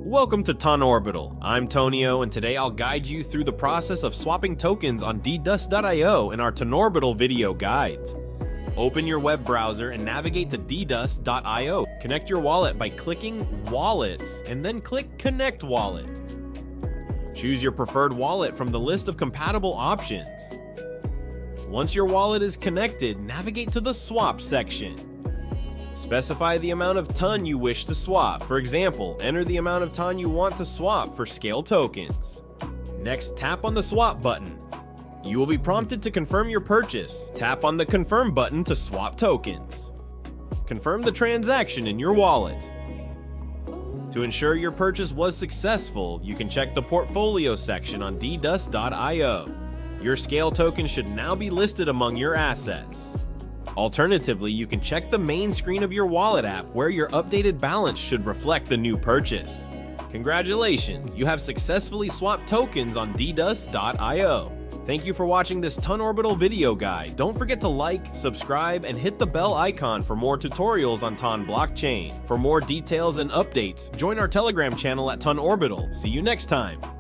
Welcome to Ton Orbital. I'm Tonio, and today I'll guide you through the process of swapping tokens on ddust.io in our TonOrbital video guides. Open your web browser and navigate to ddust.io. Connect your wallet by clicking Wallets, and then click Connect Wallet. Choose your preferred wallet from the list of compatible options. Once your wallet is connected, navigate to the Swap section. Specify the amount of TON you wish to swap. For example, enter the amount of TON you want to swap for Scale tokens. Next, tap on the Swap button. You will be prompted to confirm your purchase. Tap on the Confirm button to swap tokens. Confirm the transaction in your wallet. To ensure your purchase was successful, you can check the Portfolio section on ddust.io. Your Scale token should now be listed among your assets. Alternatively, you can check the main screen of your wallet app where your updated balance should reflect the new purchase. Congratulations, you have successfully swapped tokens on ddust.io. Thank you for watching this TonOrbital video guide. Don't forget to like, subscribe, and hit the bell icon for more tutorials on Ton blockchain. For more details and updates, join our Telegram channel at TonOrbital. See you next time.